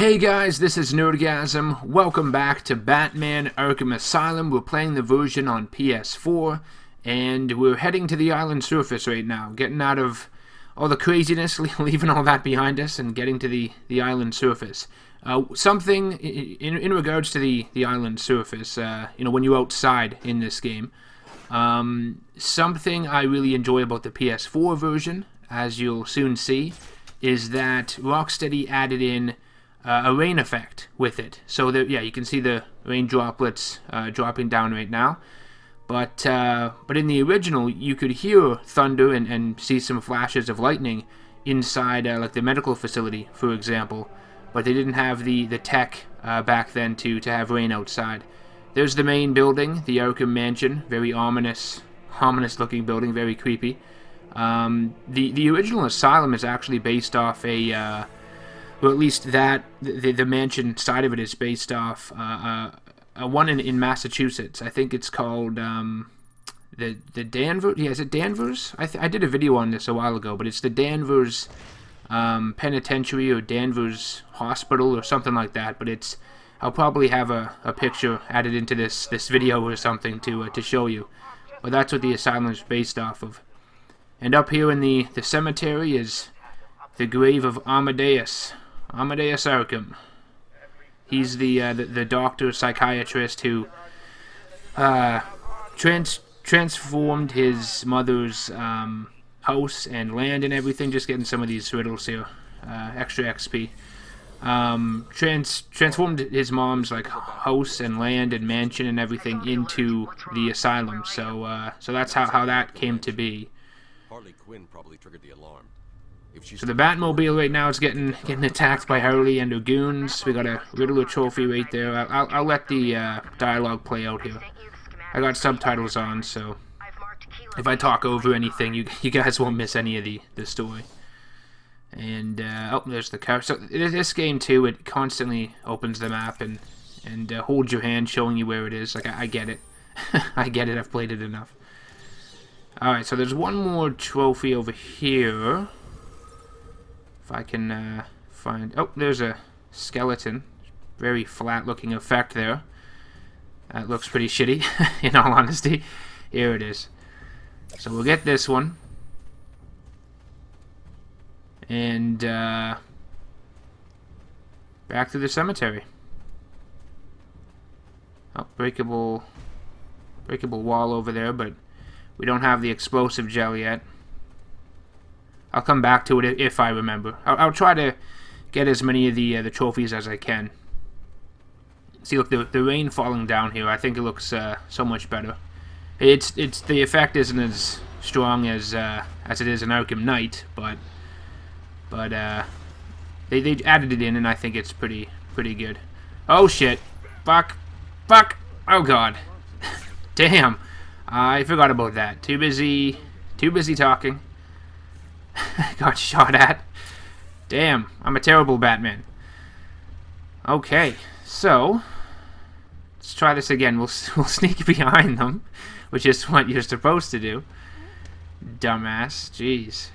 Hey guys, this is NerdGasm. Welcome back to Batman Arkham Asylum. We're playing the version on PS4, and we're heading to the island surface right now, getting out of all the craziness, leaving all that behind us, and getting to the island surface. Something in regards to the island surface, when you're outside in this game, something I really enjoy about the PS4 version, as you'll soon see, is that Rocksteady added in a rain effect with it. So you can see the rain droplets dropping down right now. But in the original, you could hear thunder and see some flashes of lightning inside, like the medical facility, for example. But they didn't have the tech back then to have rain outside. There's the main building, the Arkham Mansion, very ominous looking building, very creepy. The original Asylum is actually based off a, well, at least that the mansion side of it is based off one in Massachusetts. I think it's called the Danvers. Yeah, is it Danvers? I did a video on this a while ago, but it's the Danvers Penitentiary or Danvers Hospital or something like that. But I'll probably have a picture added into this video or something to show you. But that's what the asylum is based off of. And up here in the cemetery is the grave of Amadeus Arkham. He's the doctor, psychiatrist who transformed his mother's house and land and everything. Just getting some of these riddles here, extra XP. Transformed his mom's house and land and mansion and everything into the asylum. So that's how that came to be. Harley Quinn probably triggered the alarm. So the Batmobile right now is getting attacked by Harley and her goons. We got a Riddler trophy right there. I'll let the dialogue play out here. I got subtitles on, so if I talk over anything, you guys won't miss any of the story. And oh, there's the car. So this game too, it constantly opens the map and holds your hand, showing you where it is. I get it. I get it. I've played it enough. All right, so there's one more trophy over here. If I can find... Oh, there's a skeleton. Very flat-looking effect there. That looks pretty shitty, in all honesty. Here it is. So we'll get this one. And back to the cemetery. Oh, breakable wall over there, but we don't have the explosive gel yet. I'll come back to it if I remember. I'll try to get as many of the trophies as I can. See, look, the rain falling down here. I think it looks so much better. It's the effect isn't as strong as it is in Arkham Knight, but they added it in, and I think it's pretty good. Oh shit! Fuck! Oh god! Damn! I forgot about that. Too busy talking. Got shot at. Damn, I'm a terrible Batman. Okay, so let's try this again. We'll sneak behind them, which is what you're supposed to do. Dumbass. Jeez.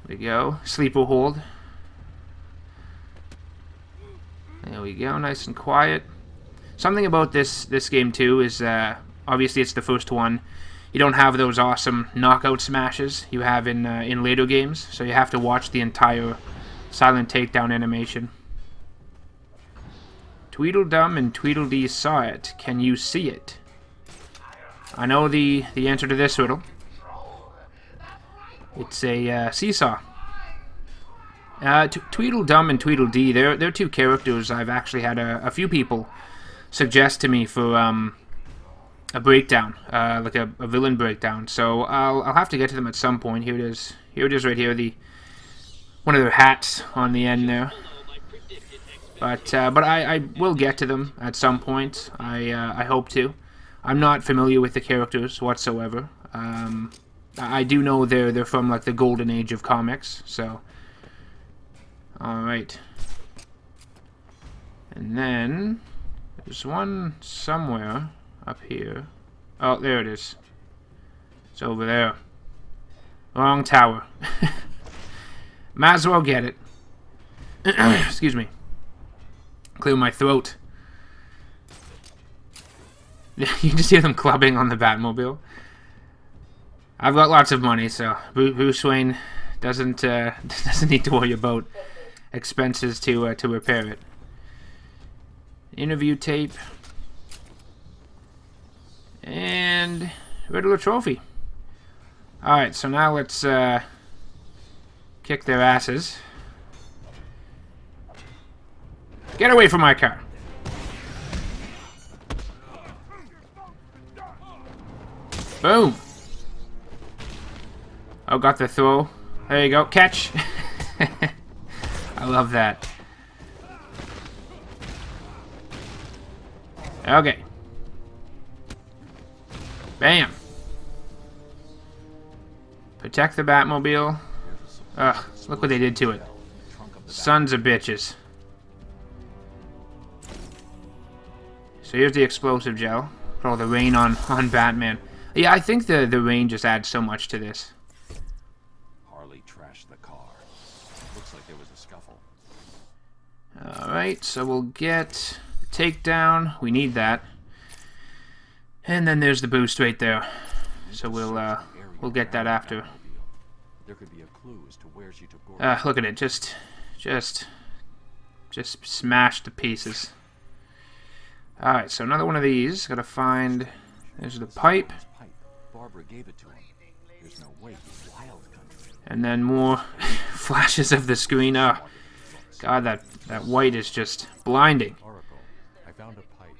There we go. Sleeper hold. There we go. Nice and quiet. Something about this game too is obviously it's the first one. You don't have those awesome knockout smashes you have in later games, so you have to watch the entire silent takedown animation. Tweedledum and Tweedledee saw it. Can you see it? I know the answer to this riddle. It's a seesaw. Tweedledum and Tweedledee, they're two characters I've actually had a few people suggest to me for a breakdown, like a villain breakdown. So I'll have to get to them at some point. Here it is. Here it is right here. One of their hats on the end there. But I will get to them at some point. I hope to. I'm not familiar with the characters whatsoever. I do know they're from like the golden age of comics. So, all right. And then there's one somewhere up here. Oh, there it is. It's over there. Wrong tower. Might as well get it. Excuse me. Clear my throat. You can just hear them clubbing on the Batmobile. I've got lots of money, so Bruce Wayne doesn't need to worry about expenses to repair it. Interview tape. And Riddler trophy. Alright, so now let's kick their asses. Get away from my car. Boom. Oh, got the throw. There you go. Catch. I love that. Okay. Bam. Protect the Batmobile. Ugh, look what they did to it. Sons of bitches. So here's the explosive gel. Put all the rain on Batman. Yeah, I think the rain just adds so much to this. Harley trashed the car. Looks like there was a scuffle. Alright, so we'll get the takedown. We need that. And then there's the boost right there. So we'll get that after. There could be a clue as to where she took Gordon. Look at it, just smashed to pieces. Alright, so another one of these. Gotta find. There's the pipe. Barbara gave it to him. There's no way he's wild country. And then more flashes of the screen. Oh, God, that white is just blinding. Oracle, I found a pipe.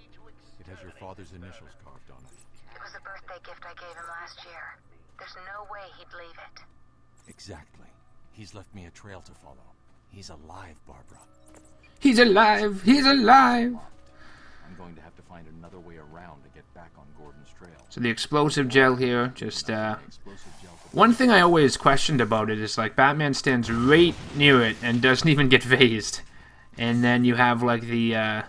It has your father's initials carved on it. It was a birthday gift I gave him last year. There's no way he'd leave it. Exactly. He's left me a trail to follow. He's alive, Barbara. He's alive! He's alive! I'm going to have to find another way around to get back on Gordon's trail. So the explosive gel here, just, Explosive gel for one thing I always questioned about it is, like, Batman stands right near it and doesn't even get phased. And then you have, like, the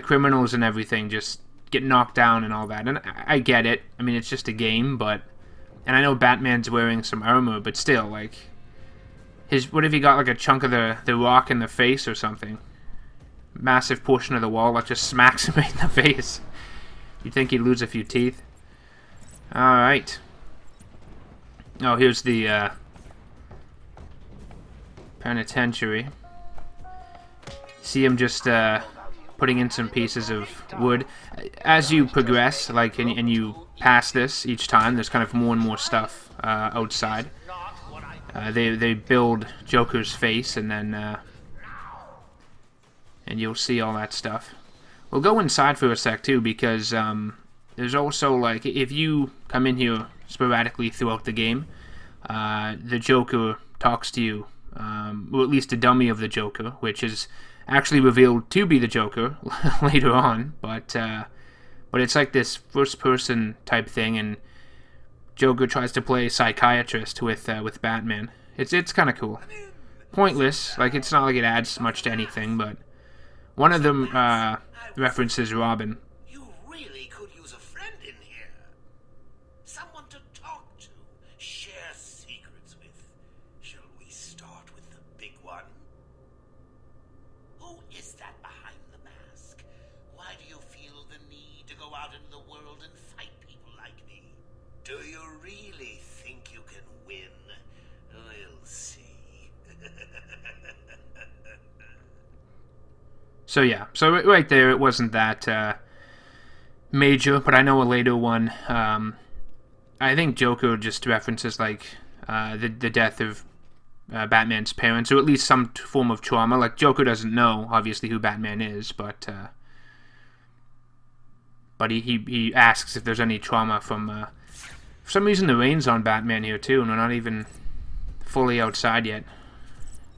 criminals and everything just get knocked down and all that. And I get it. I mean, it's just a game, but... And I know Batman's wearing some armor, but still, like... What if he got, like, a chunk of the rock in the face or something? Massive portion of the wall that just smacks him right in the face. You'd think he'd lose a few teeth. Alright. Oh, here's the penitentiary. See him just putting in some pieces of wood. As you progress, like, and you pass this each time, there's kind of more and more stuff outside. They build Joker's face, and then and you'll see all that stuff. We'll go inside for a sec too, because there's also, like, if you come in here sporadically throughout the game, the Joker talks to you, or at least a dummy of the Joker, which is actually revealed to be the Joker later on, but it's like this first-person type thing, and Joker tries to play psychiatrist with Batman. It's kind of cool. Pointless, like, it's not like it adds much to anything, but one of them references Robin. You really could use a friend in here. Someone to talk to, share secrets with. Shall we start with the big one? Who is that behind the mask? Why do you feel the need to go out into the world and fight people like me? Do you really think you can win? We'll see. So yeah, so right there, it wasn't that major, but I know a later one, I think Joker just references, like, the death of Batman's parents, or at least some form of trauma. Like, Joker doesn't know, obviously, who Batman is, but he asks if there's any trauma from, for some reason the rain's on Batman here too, and we're not even fully outside yet.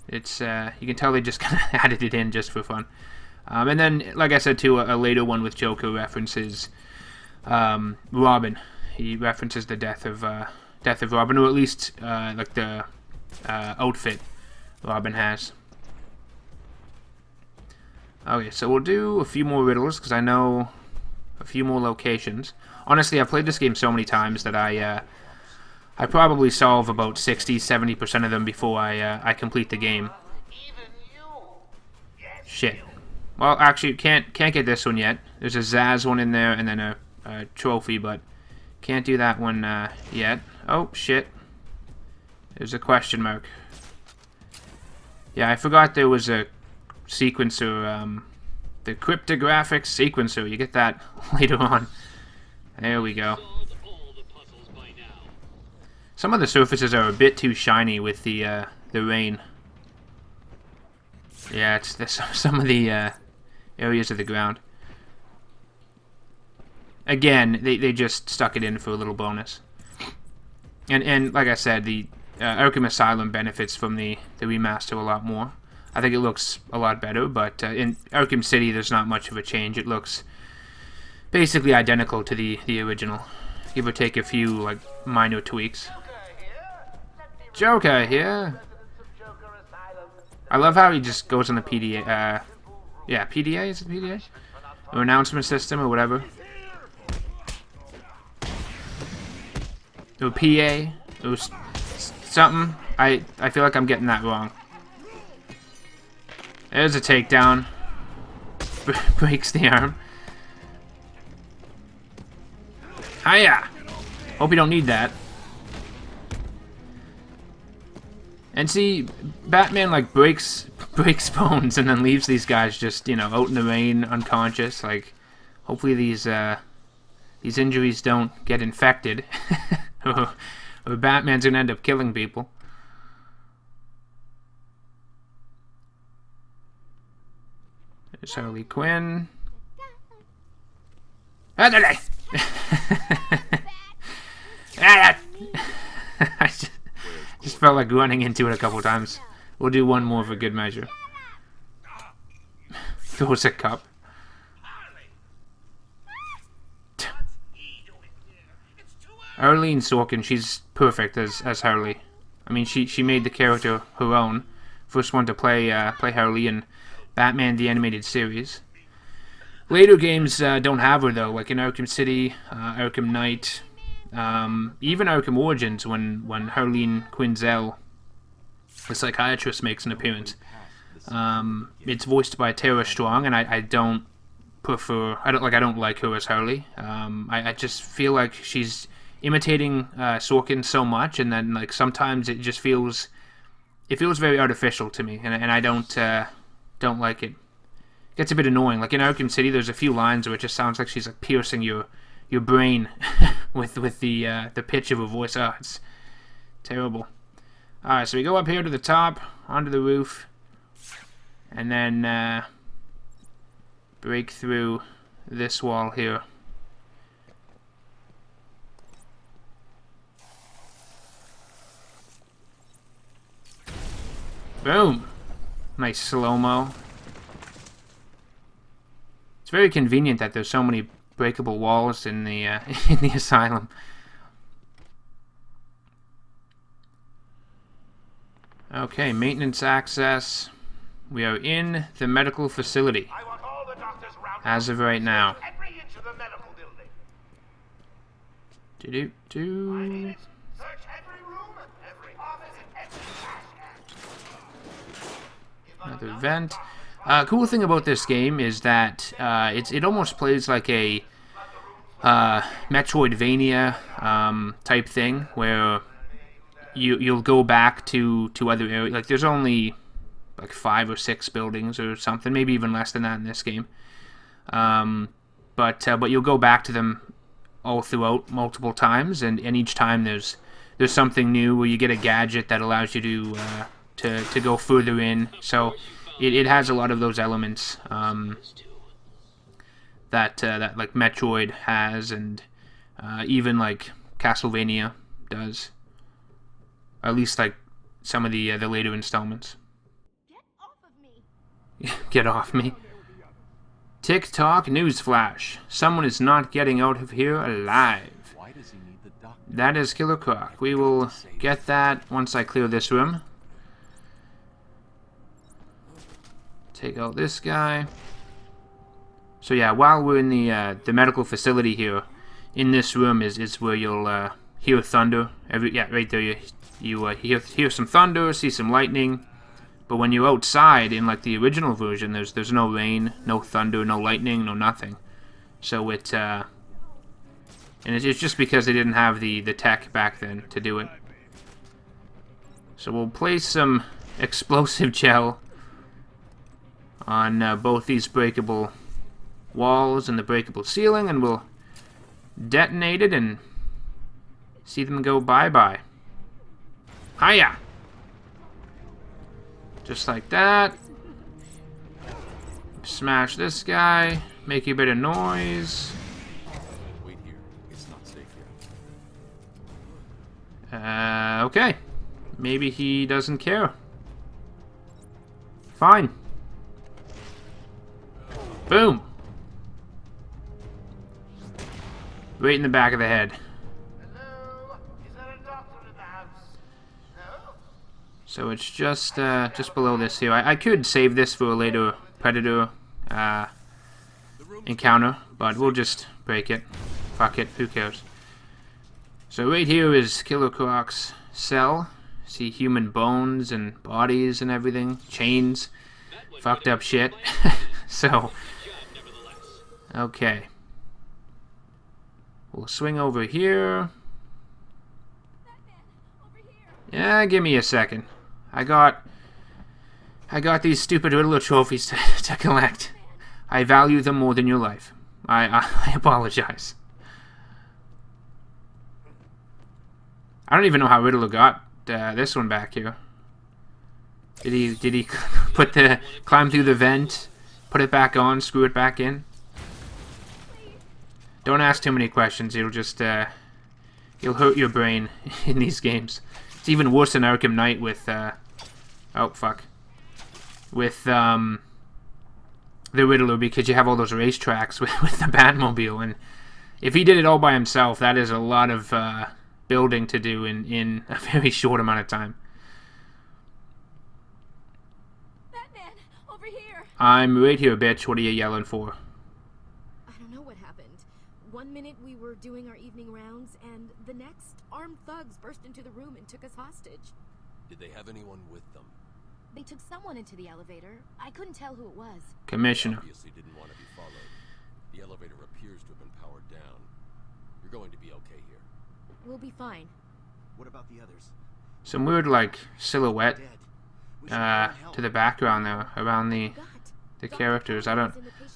It's, you can tell they just kind of added it in just for fun. And then, like I said too, a later one with Joker references Robin. He references the death of Robin, or at least like the outfit Robin has. Okay, so we'll do a few more riddles because I know a few more locations. Honestly, I've played this game so many times that I probably solve about 60-70% of them before I complete the game. Even shit. Well, actually, can't get this one yet. There's a Zaz one in there, and then a trophy, but can't do that one yet. Oh, shit. There's a question mark. Yeah, I forgot there was a sequencer, the cryptographic sequencer. You get that later on. There we go. Some of the surfaces are a bit too shiny with the rain. Yeah, it's some of the areas of the ground. Again, they just stuck it in for a little bonus. And like I said, the Arkham Asylum benefits from the remaster a lot more. I think it looks a lot better, but in Arkham City there's not much of a change. It looks basically identical to the original. Give or take a few like minor tweaks. Joker here. I love how he just goes on the PDA. Yeah, PDA, is it PDA? Or announcement system or whatever. Or PA. Or something. I feel like I'm getting that wrong. There's a takedown. Breaks the arm. Hiya! Hope you don't need that. And see, Batman like breaks bones and then leaves these guys just, you know, out in the rain, unconscious. Like, hopefully these injuries don't get infected, or Batman's gonna end up killing people. There's Harley Quinn. I just felt like running into it a couple times. We'll do one more for good measure. Throws a cup. Arlene Sorkin, she's perfect as Harley. I mean, she made the character her own. First one to play Harley in Batman the Animated Series. Later games don't have her though, like in Arkham City, Arkham Knight, even Arkham Origins when Harleen Quinzel, the psychiatrist, makes an appearance. It's voiced by Tara Strong, and I don't like her as Harley. I just feel like she's imitating Sorkin so much, and then like sometimes it just feels very artificial to me, and I don't like it. It gets a bit annoying. Like in Arkham City, there's a few lines where it just sounds like she's like piercing your brain with the pitch of her voice. Oh, it's terrible. Alright, so we go up here to the top, onto the roof, and then break through this wall here. Boom! Nice slow-mo. It's very convenient that there's so many breakable walls in the in the asylum. Okay, maintenance access. We are in the medical facility as of right now. Another vent. Cool thing about this game is that it almost plays like a Metroidvania type thing, where you'll go back to other areas. Like there's only like 5 or 6 buildings or something, maybe even less than that in this game. But you'll go back to them all throughout multiple times, and each time there's something new where you get a gadget that allows you to go further in. So it has a lot of those elements that like Metroid has, and even like Castlevania does. At least like some of the later installments. Get off of me. Get off me. TikTok newsflash. Someone is not getting out of here alive. Why does he need the doctor? That is Killer Croc. We will get that once I clear this room. Take out this guy. So yeah, while we're in the medical facility here, in this room is where you'll hear thunder. Right there you hear some thunder, see some lightning. But when you're outside in like the original version, there's no rain, no thunder, no lightning, no nothing. So it and it's just because they didn't have the tech back then to do it. So we'll place some explosive gel on both these breakable walls and the breakable ceiling, and we'll detonate it and see them go bye-bye. Hiya! Just like that. Smash this guy. Make a bit of noise. Wait here. It's not safe yet. Okay. Maybe he doesn't care. Fine. Boom. Right in the back of the head. Hello? Is there a doctor in the house? No? So it's just below this here. I could save this for a later Predator encounter, but we'll just break it. Fuck it, who cares? So right here is Killer Croc's cell. See human bones and bodies and everything. Chains. Fucked up shit. So, okay. We'll swing over here. Yeah, give me a second. I got these stupid Riddler trophies to collect. I value them more than your life. I apologize. I don't even know how Riddler got this one back here. Did he climb through the vent, put it back on, screw it back in? Don't ask too many questions. It'll just you'll hurt your brain in these games. It's even worse than Arkham Knight with oh fuck. With the Riddler, because you have all those racetracks with the Batmobile, and if he did it all by himself, that is a lot of building to do in a very short amount of time. Batman, over here. I'm right here, bitch. What are you yelling for? I don't know what happened. 1 minute we were doing our evening rounds, and the next, armed thugs burst into the room and took us hostage. Did they have anyone with them? They took someone into the elevator. I couldn't tell who it was. Commissioner. Obviously didn't want to be followed. The elevator appears to have been powered down. You're going to be okay here. We'll be fine. What about the others? Some weird like silhouette Dead. We should go and help. to the background there around the Got. characters. I'm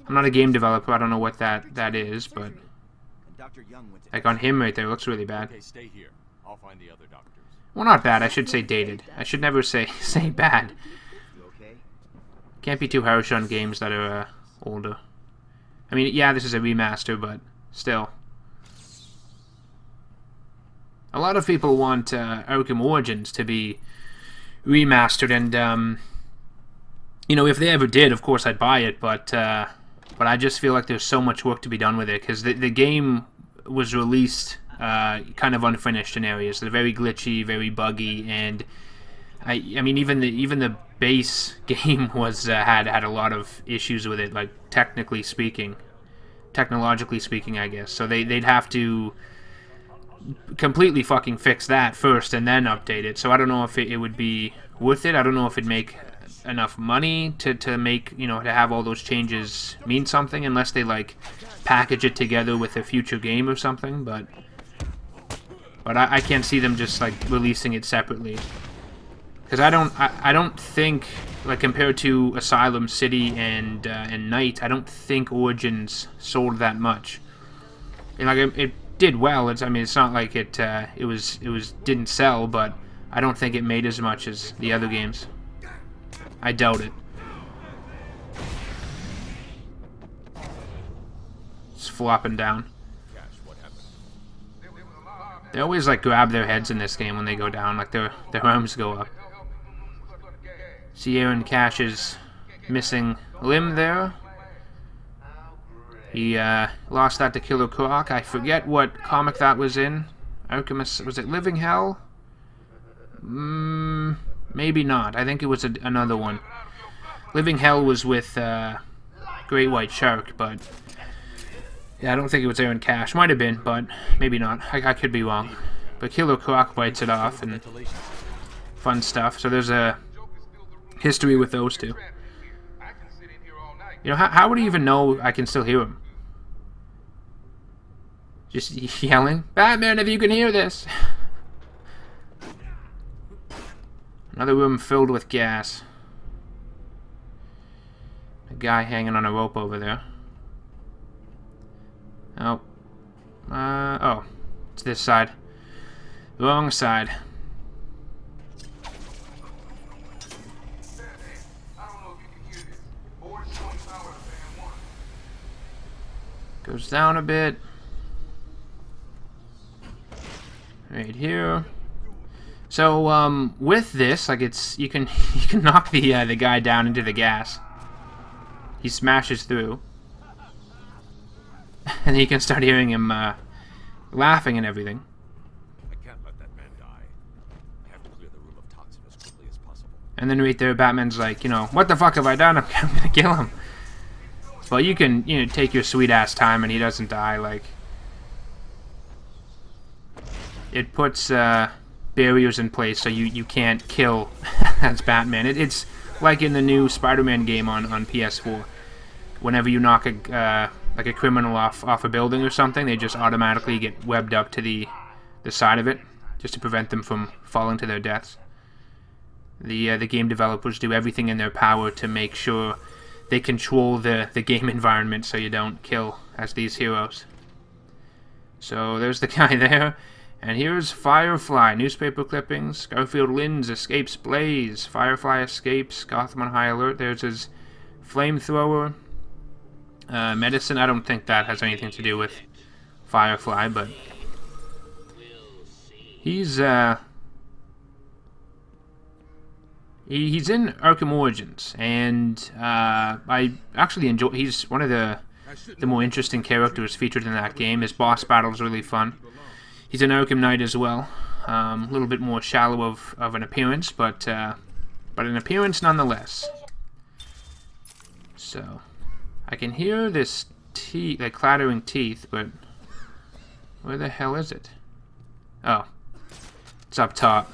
not a game developer. I don't know what that is, but And Dr. Young went to like on him right there, it looks really bad. Okay, stay here. I'll find the other doctors. Well, not bad. I should say dated. I should never say bad. You okay? Can't be too harsh on games that are older. I mean, yeah, this is a remaster, but still. A lot of people want Arkham Origins to be remastered, and you know, if they ever did, of course I'd buy it. But I just feel like there's so much work to be done with it, because the game was released kind of unfinished in areas. They're very glitchy, very buggy, and I mean even the base game was had a lot of issues with it, like technologically speaking, I guess. So they'd have to completely fucking fix that first and then update it. So I don't know if it would be worth it. I don't know if it'd make enough money to make, you know, to have all those changes mean something, unless they like package it together with a future game or something. But I can't see them just like releasing it separately, because I don't think, like, compared to Asylum, City, and Night, I don't think Origins sold that much. And like it did well. I mean, it's not like it didn't sell, but I don't think it made as much as the other games. I doubt it. It's flopping down. They always like grab their heads in this game when they go down, like their arms go up. See Aaron Cash's missing limb there. He lost that to Killer Croc. I forget what comic that was in. Arkham, was it Living Hell? Maybe not. I think it was another one. Living Hell was with Great White Shark, but yeah, I don't think it was Aaron Cash. Might have been, but maybe not. I could be wrong. But Killer Croc bites it off, and fun stuff. So there's a history with those two. You know, how would he even know I can still hear him? Just yelling, "Batman, if you can hear this!" Another room filled with gas. A guy hanging on a rope over there. Oh. Oh. It's this side. Wrong side. Goes down a bit. Right here. So, with this, like you can knock the guy down into the gas. He smashes through, and then you can start hearing him laughing and everything. I can't let that man die. I have to clear the room of toxin as quickly as possible. And then right there, Batman's like, you know, what the fuck have I done? I'm gonna kill him. But you can, you know, take your sweet ass time, and he doesn't die. Like, it puts barriers in place so you can't kill as Batman. It's like in the new Spider-Man game on PS4. Whenever you knock like a criminal off a building or something, they just automatically get webbed up to the side of it, just to prevent them from falling to their deaths. The game developers do everything in their power to make sure they control the game environment so you don't kill as these heroes. So there's the guy there. And here's Firefly, newspaper clippings, Garfield Lynns escapes Blaze, Firefly escapes, Gotham on high alert, there's his flamethrower, medicine. I don't think that has anything to do with Firefly, but he's in Arkham Origins, and I actually enjoy, he's one of the more interesting characters featured in that game. His boss battle is really fun. He's an Arkham Knight as well. A little bit more shallow of an appearance, but an appearance nonetheless. So, I can hear this like clattering teeth, but where the hell is it? Oh, it's up top.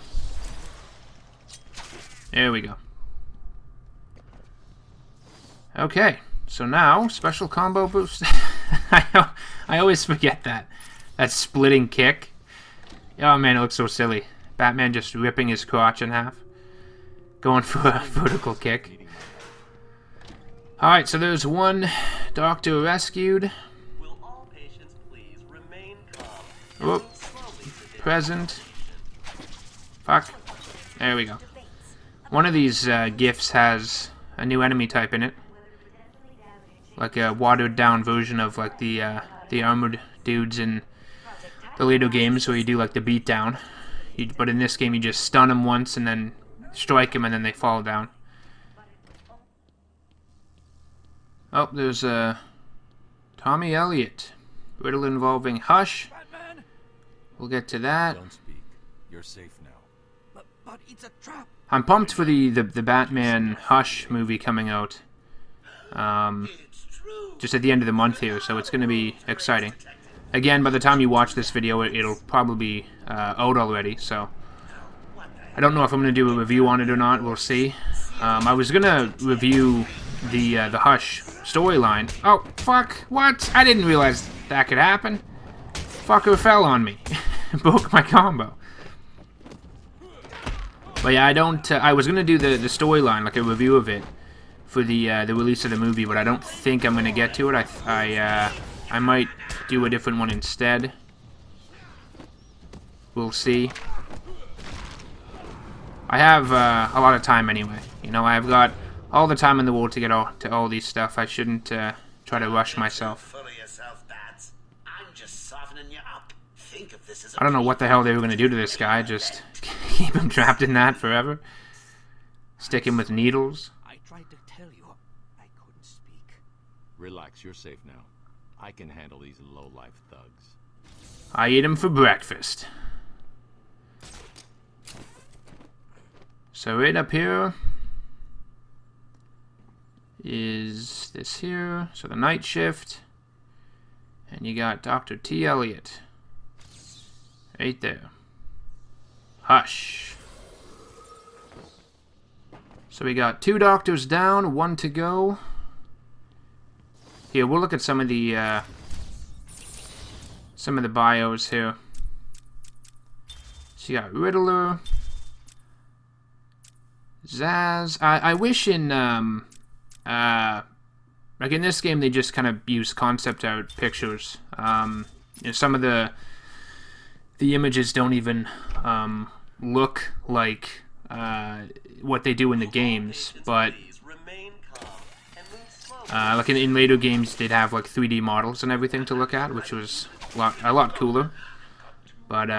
There we go. Okay, so now special combo boost. I always forget that. That splitting kick. Oh man, it looks so silly. Batman just ripping his crotch in half. Going for a vertical kick. Alright, so there's one doctor rescued. Will all patients please remain calm? Whoop. Present. Fuck. There we go. One of these GIFs has a new enemy type in it. Like a watered down version of like the armored dudes in the later games where you do like the beatdown. But in this game you just stun them once and then strike them and then they fall down. Oh, there's Tommy Elliott. Riddle involving Hush. We'll get to that. Don't speak. You're safe now. But it's a trap. I'm pumped for the Batman Hush movie coming out. Just at the end of the month here, so it's going to be exciting. Again, by the time you watch this video, it'll probably be out already, so I don't know if I'm going to do a review on it or not. We'll see. I was going to review the Hush storyline. Oh, fuck. What? I didn't realize that could happen. Fucker fell on me. Broke my combo. But yeah, I was going to do the storyline, like a review of it, for the release of the movie, but I don't think I'm going to get to it. I might do a different one instead. We'll see. I have a lot of time anyway. You know, I've got all the time in the world to get to all these stuff. I shouldn't try to rush myself. I'm just softening you up. Think of this as I don't know what the hell they were going to do to this guy. Just keep him trapped in that forever. Stick him with needles. I tried to tell you, I couldn't speak. Relax, you're safe now. I can handle these low-life thugs. I ate him for breakfast. So right up here is this here. So the night shift. And you got Dr. T. Elliott. Right there. Hush. So we got 2 doctors down, 1 to go. Here, we'll look at some of the bios here. So you got Riddler, Zaz. I wish in like in this game they just kind of use concept art pictures. You know, some of the images don't even look like what they do in the games, but like in later games they'd have like 3D models and everything to look at, which was a lot cooler. But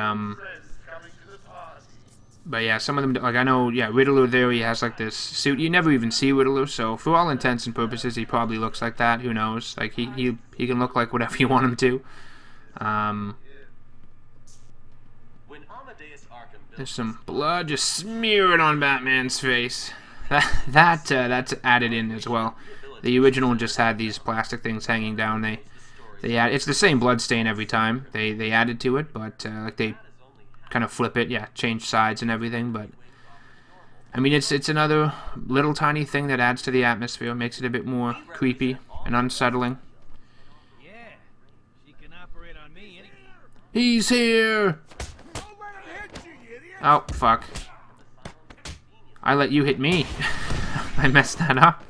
yeah, some of them, like I know, yeah, Riddler there, he has like this suit. You never even see Riddler, so for all intents and purposes, he probably looks like that. Who knows? Like he can look like whatever you want him to. There's some blood just smeared on Batman's face. That's added in as well. The original just had these plastic things hanging down. It's the same blood stain every time. They added to it, but like they kind of flip it, yeah, change sides and everything. But I mean, it's another little tiny thing that adds to the atmosphere, makes it a bit more creepy and unsettling. Yeah, she can operate on me anytime. He's here! Oh, fuck. I let you hit me. I messed that up.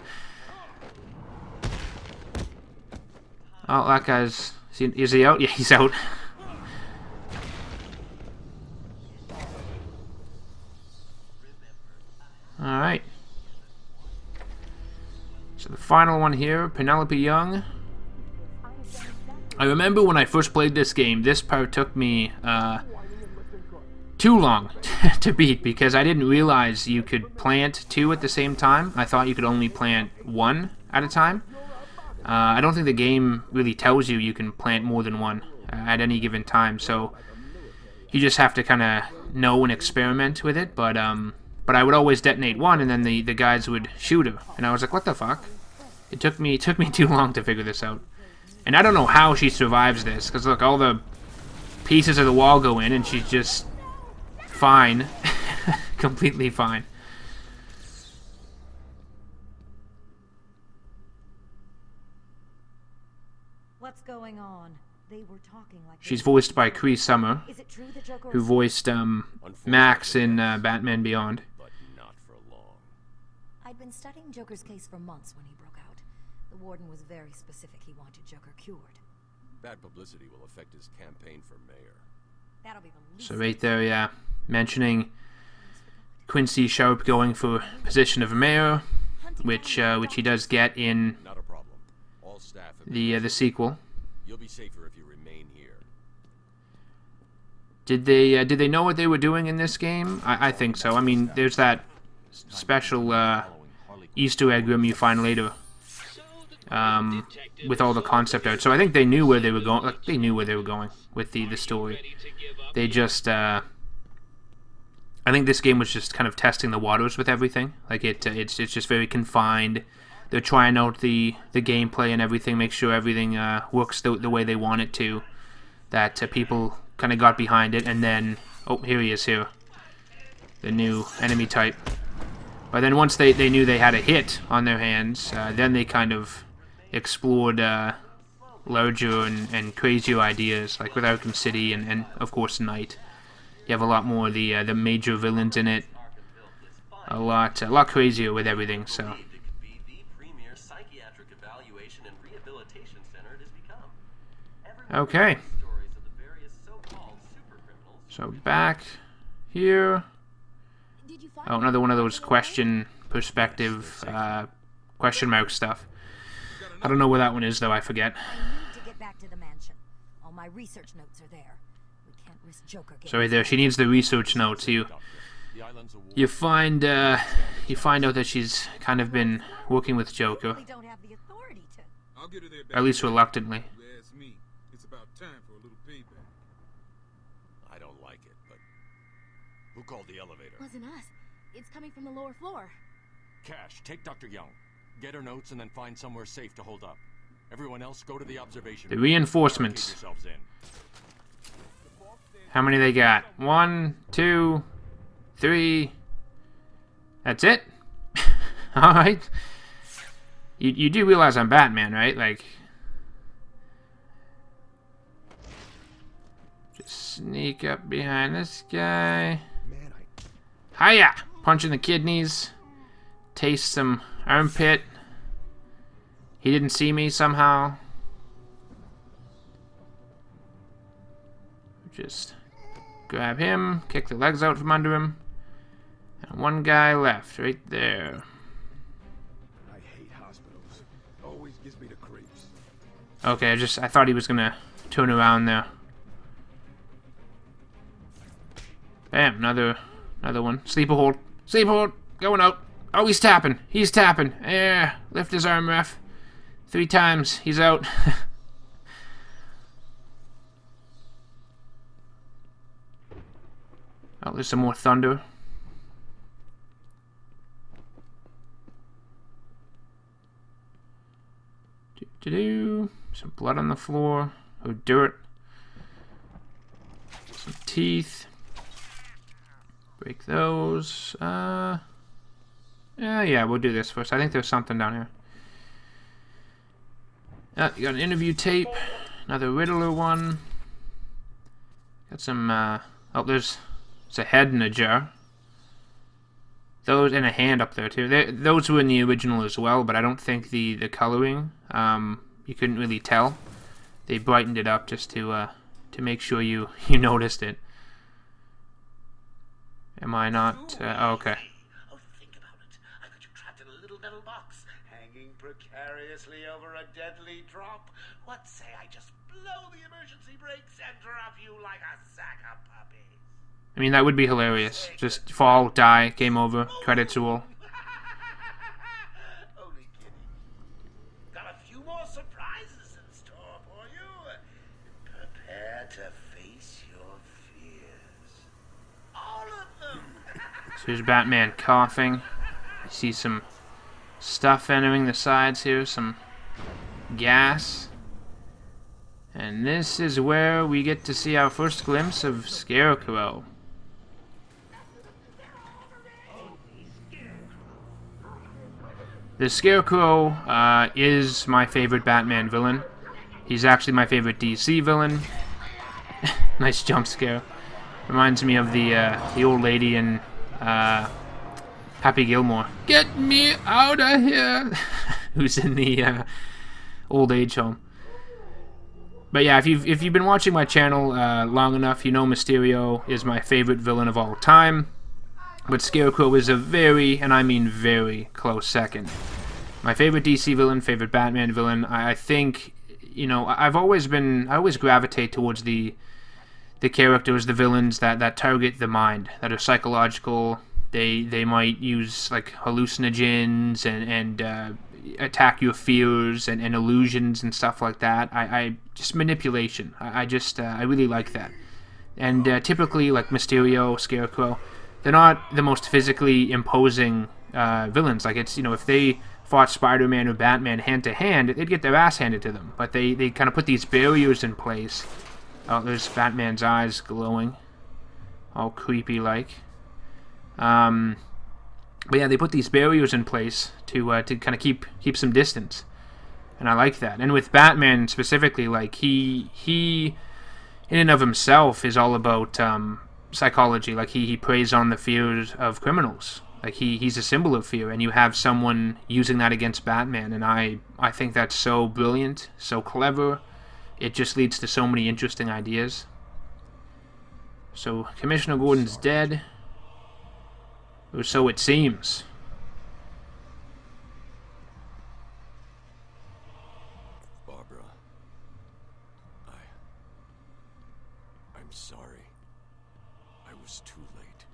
Oh, that guy's... Is he out? Yeah, he's out. Alright. So the final one here, Penelope Young. I remember when I first played this game, this part took me too long to beat because I didn't realize you could plant 2 at the same time. I thought you could only plant 1 at a time. I don't think the game really tells you can plant more than 1 at any given time, so you just have to kind of know and experiment with it. But I would always detonate 1, and then the guys would shoot her, and I was like, what the fuck? It took me too long to figure this out, and I don't know how she survives this, because look, all the pieces of the wall go in, and she's just fine, completely fine. What's going on? They were talking like She's voiced by Cree Summer, Is it true the Joker who voiced Max in Batman Beyond. But not for long. I'd been studying Joker's case for months when he broke out. The warden was very specific he wanted Joker cured. Bad publicity will affect his campaign for mayor. That'll be the least. So right there, yeah, mentioning Quincy Sharp going for position of mayor, which he does get in Not a problem. All staff have the sequel. You'll be safer if you remain here. Did they know what they were doing in this game? I think so. I mean, there's that special Easter egg room you find later with all the concept art. So I think they knew where they were going. Like, they knew where they were going with the story. They just I think this game was just kind of testing the waters with everything. Like it's just very confined. They're trying out the gameplay and everything, make sure everything works the way they want it to. That people kind of got behind it, and then oh, here he is here, the new enemy type. But then once they knew they had a hit on their hands, then they kind of explored larger and crazier ideas, like with Arkham City and of course Night. You have a lot more of the major villains in it, a lot crazier with everything. So. Okay. So back here. Oh, another one of those question perspective question mark stuff. I don't know where that one is though. I forget. I need to get back to the mansion. All my research notes are there. We can't risk Joker getting. So right there, she needs the research notes. You find out that she's kind of been working with Joker, We don't have the authority to. I'll get her there back. at least reluctantly. You ask me. It's about time for a little payback. I don't like it, but who called the elevator? Wasn't us. It's coming from the lower floor. Cash, take Dr. Young. Get her notes and then find somewhere safe to hold up. Everyone else, go to the observation The room. reinforcements. Barricade yourselves in. How many they got? 1, 2, 3. That's it? Alright. You do realize I'm Batman, right? Like... Just sneak up behind this guy. Hiya! Punch in the kidneys. Taste some armpit. He didn't see me somehow. Just grab him, kick the legs out from under him. And one guy left, right there. I hate hospitals. Always gives me the creeps. Okay, I thought he was gonna turn around there. Bam, another one. Sleeper hold. Sleeper hold. Going out. Oh, he's tapping. He's tapping. Yeah, lift his arm, ref. 3 times. He's out. Oh, there's some more thunder. Some blood on the floor. Oh, dirt. Some teeth. Break those. Yeah, we'll do this first. I think there's something down here. You got an interview tape. Another Riddler one. Got some, oh, there's a head in a jar. Those, and a hand up there, too. Those were in the original as well, but I don't think the coloring, you couldn't really tell. They brightened it up just to make sure you noticed it. Am I not? Oh, okay. Oh, think about it. I got you trapped in a little metal box, hanging precariously over a deadly drop. What say I just blow the emergency brakes and drop you like a sack of puppies? I mean, that would be hilarious. Just fall, die, game over, credits roll. Only kidding. Got a few more surprises in store for you. Prepare to face your fears. All of them. So here's Batman coughing. You see some stuff entering the sides here, some gas. And this is where we get to see our first glimpse of Scarecrow. The Scarecrow is my favorite Batman villain. He's actually my favorite DC villain. Nice jump scare. Reminds me of the old lady in Happy Gilmore. Get me out of here! Who's in the old age home. But yeah, if you've been watching my channel long enough, you know Mysterio is my favorite villain of all time. But Scarecrow is a very, and I mean very, close second. My favorite DC villain, favorite Batman villain. I think, you know, I always gravitate towards the characters, the villains that target the mind, that are psychological. They might use like hallucinogens and attack your fears and illusions and stuff like that. I just manipulation. I really like that. And typically, like Mysterio, Scarecrow, they're not the most physically imposing villains. Like, it's, you know, if they fought Spider-Man or Batman hand to hand, they'd get their ass handed to them. But they kind of put these barriers in place. Oh, there's Batman's eyes glowing, all creepy like. But yeah, they put these barriers in place to kind of keep some distance, and I like that. And with Batman specifically, like he in and of himself is all about psychology. Like he preys on the fears of criminals. Like he's a symbol of fear, and you have someone using that against Batman, and I think that's so brilliant, so clever. It just leads to so many interesting ideas. So Commissioner Gordon's dead, or so it seems. Barbara, I'm sorry. I was too late.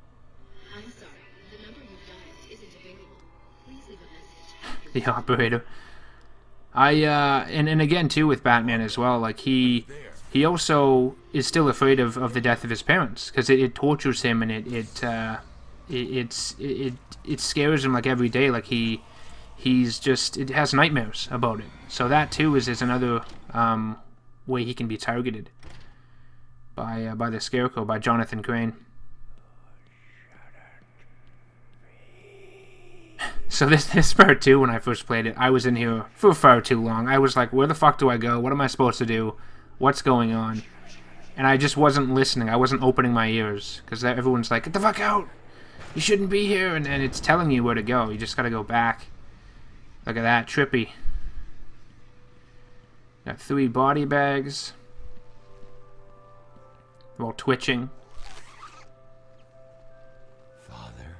I'm sorry. The number you've dialed isn't available. Please leave a message. The operator. And again too with Batman as well, like he also is still afraid of the death of his parents, because it tortures him, and it scares him like every day. Like it has nightmares about it. So that too is another way he can be targeted by the Scarecrow, by Jonathan Crane. So this part 2, when I first played it, I was in here for far too long. I was like, where the fuck do I go? What am I supposed to do? What's going on? And I just wasn't listening. I wasn't opening my ears. Because everyone's like, get the fuck out! You shouldn't be here! And it's telling you where to go. You just gotta go back. Look at that. Trippy. Got 3 body bags. They're all twitching. Father,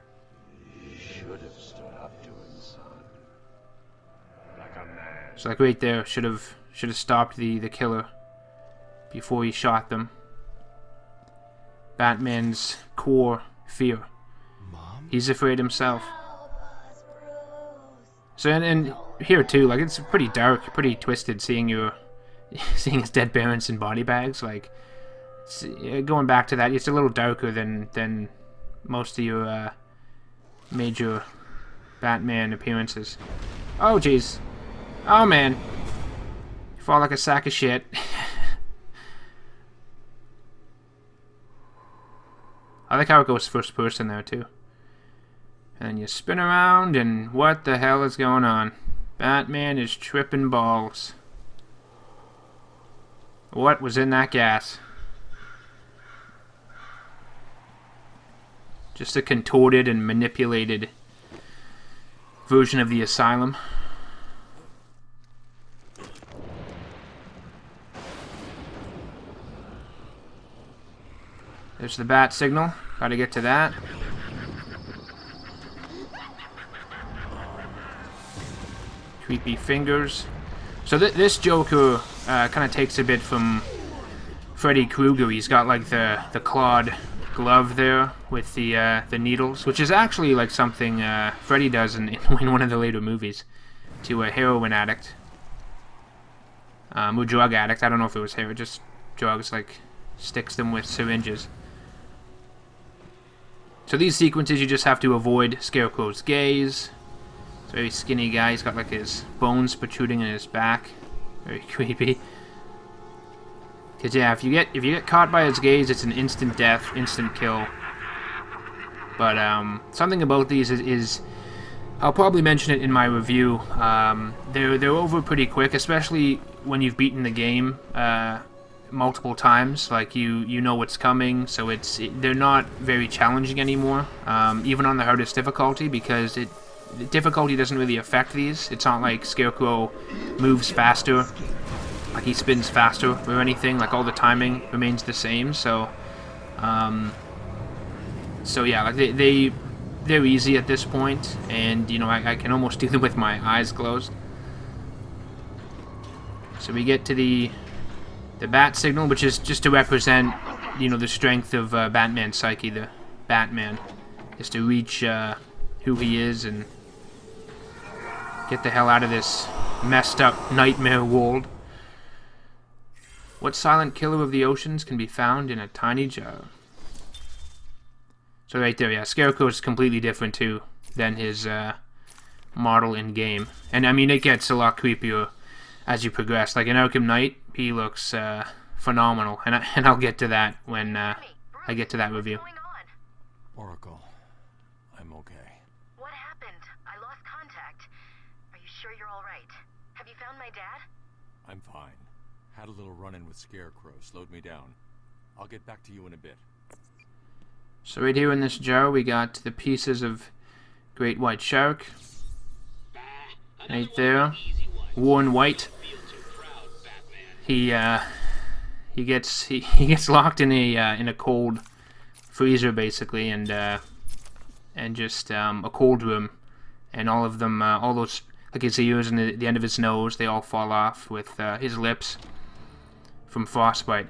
you should have stood up to him, son. Like a man. So like right there, should have stopped the killer before he shot them. Batman's core fear. Mom? He's afraid himself. So and here too, like it's pretty dark, pretty twisted seeing his dead parents in body bags. Like going back to that, it's a little darker than most of your major Batman appearances. Oh jeez, oh man, you fall like a sack of shit. I like how it goes first person there too. And you spin around, and what the hell is going on? Batman is tripping balls. What was in that gas? Just a contorted and manipulated version of the Asylum. There's the bat signal. Gotta get to that. Creepy fingers. So this Joker kind of takes a bit from Freddy Krueger. He's got like the clawed glove there with the needles, which is actually like something Freddy does in one of the later movies to a heroin addict. Or drug addict. I don't know if it was heroin, just drugs, like sticks them with syringes. So these sequences you just have to avoid Scarecrow's gaze. It's a very skinny guy. He's got like his bones protruding in his back. Very creepy. Cause yeah, if you get caught by his gaze, it's an instant death, instant kill. But something about these is I'll probably mention it in my review. They're over pretty quick, especially when you've beaten the game multiple times. Like you know what's coming, so they're not very challenging anymore. Even on the hardest difficulty, because the difficulty doesn't really affect these. It's not like Scarecrow moves faster, like he spins faster or anything. Like all the timing remains the same. So yeah, like they're easy at this point, and you know I can almost do them with my eyes closed. So we get to the bat signal, which is just to represent, you know, the strength of Batman's psyche. The Batman is to reach who he is and get the hell out of this messed up nightmare world. What silent killer of the oceans can be found in a tiny jar? So right there, yeah, Scarecrow is completely different too than his model in game, and I mean it gets a lot creepier as you progress. Like in Arkham Knight, he looks phenomenal, and I'll get to that when I get to that review. Oracle, I'm okay. What happened? I lost contact. Are you sure you're all right? Have you found my dad? I'm fine. Had a little run-in with Scarecrow, slowed me down. I'll get back to you in a bit. So right here in this jar, we got the pieces of Great White Shark. Right there, Warren White. He gets locked in a cold freezer basically, and just a cold room, and all of them, all those, like his ears and the end of his nose, they all fall off with his lips from frostbite.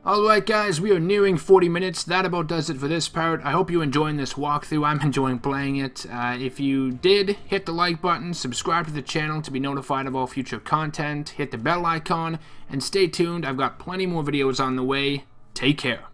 Alright guys, we are nearing 40 minutes. That about does it for this part. I hope you're enjoying this walkthrough. I'm enjoying playing it. If you did, hit the like button, subscribe to the channel to be notified of all future content, hit the bell icon, and stay tuned. I've got plenty more videos on the way. Take care.